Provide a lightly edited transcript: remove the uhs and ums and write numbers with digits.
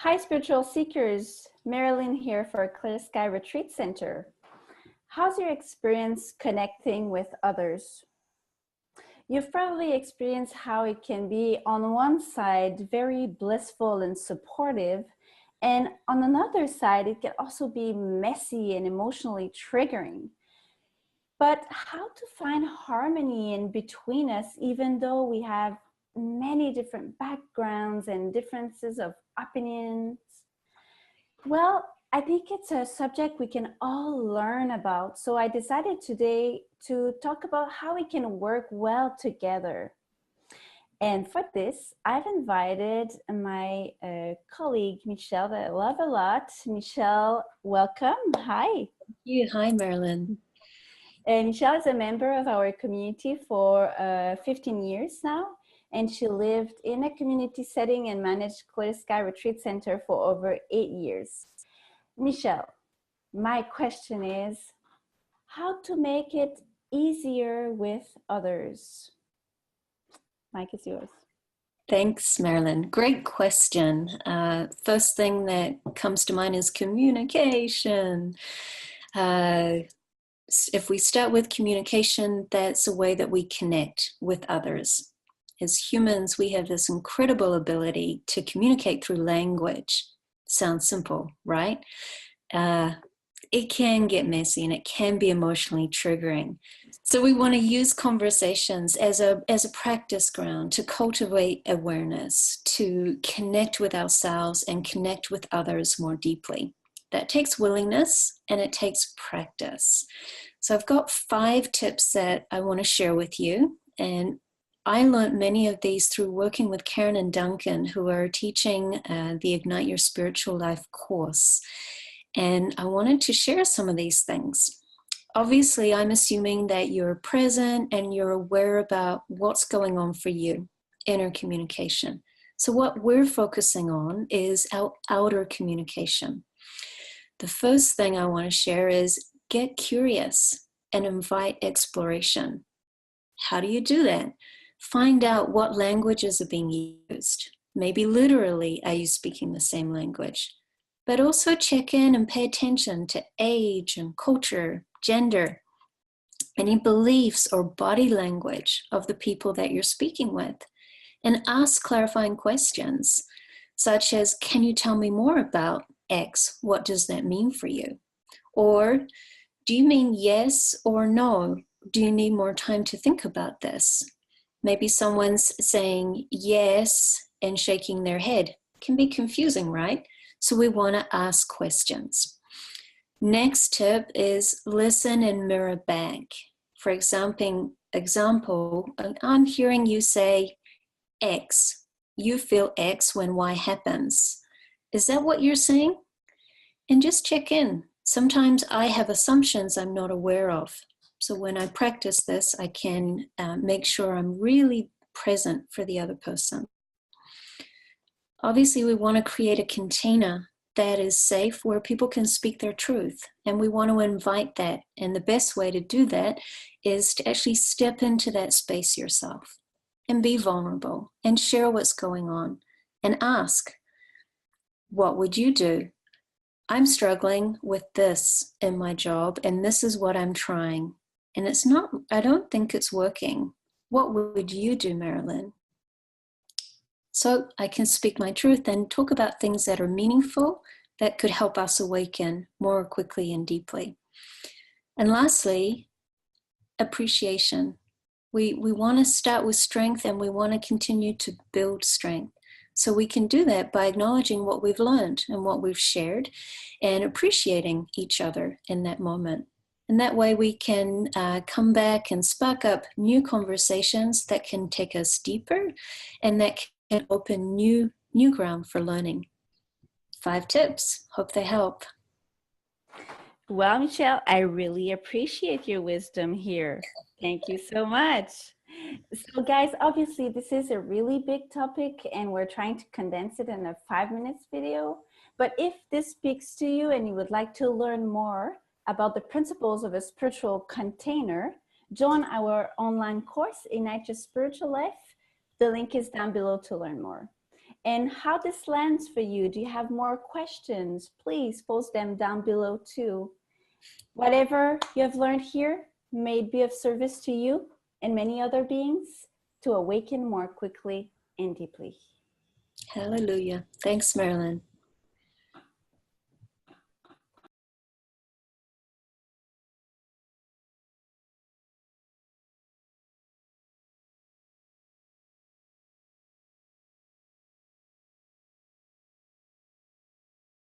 Hi, spiritual seekers. Maryline here for ClearSky Retreat Center. How's your experience connecting with others? You've probably experienced how it can be, on one side, very blissful and supportive, and on another side, it can also be messy and emotionally triggering. But how to find harmony in between us, even though we have many different backgrounds and differences of opinions? Well, I think it's a subject we can all learn about. So I decided today to talk about how we can work well together. And for this, I've invited my colleague, Michelle, that I love a lot. Michelle, welcome. Hi. Hi, Maryline. Michelle is a member of our community for 15 years now. And she lived in a community setting and managed ClearSky Retreat Center for over 8 years. Michelle, my question is, how to make it easier with others? Mike is yours. Thanks, Maryline. Great question. First thing that comes to mind is communication. If we start with communication, that's a way that we connect with others. As humans, we have this incredible ability to communicate through language. Sounds simple, right? It can get messy and it can be emotionally triggering. So we want to use conversations as a practice ground to cultivate awareness, to connect with ourselves and connect with others more deeply. That takes willingness and it takes practice. So I've got 5 tips that I want to share with you, and I learned many of these through working with Karen and Duncan, who are teaching the Ignite Your Spiritual Life course. And I wanted to share some of these things. Obviously, I'm assuming that you're present and you're aware about what's going on for you, inner communication. So what we're focusing on is our outer communication. The first thing I want to share is get curious and invite exploration. How do you do that? Find out what languages are being used. Maybe literally, are you speaking the same language? But also check in and pay attention to age and culture, gender, any beliefs or body language of the people that you're speaking with. And ask clarifying questions, such as, can you tell me more about X? What does that mean for you? Or, do you mean yes or no? Do you need more time to think about this? Maybe someone's saying yes and shaking their head. Can be confusing, right? So we want to ask questions. Next tip is listen and mirror back. For example, I'm hearing you say X. You feel X when Y happens. Is that what you're saying? And just check in. Sometimes I have assumptions I'm not aware of. So when I practice this, I can make sure I'm really present for the other person. Obviously, we want to create a container that is safe where people can speak their truth. And we want to invite that. And the best way to do that is to actually step into that space yourself and be vulnerable and share what's going on and ask, what would you do? I'm struggling with this in my job and this is what I'm trying. And it's not, I don't think it's working. What would you do, Maryline? So I can speak my truth and talk about things that are meaningful that could help us awaken more quickly and deeply. And lastly, appreciation. We want to start with strength and we want to continue to build strength. So we can do that by acknowledging what we've learned and what we've shared and appreciating each other in that moment. And that way we can come back and spark up new conversations that can take us deeper and that can open new ground for learning. 5 tips. Hope they help. Well, Michelle, I really appreciate your wisdom here. Thank you so much. So guys, obviously this is a really big topic and we're trying to condense it in a 5 minutes video. But if this speaks to you and you would like to learn more about the principles of a spiritual container, join our online course, Ignite Your Spiritual Life. The link is down below to learn more. and how this lands for you. Do you have more questions? Please post them down below too. Whatever you have learned here may be of service to you and many other beings to awaken more quickly and deeply. Hallelujah. Thanks, Maryline.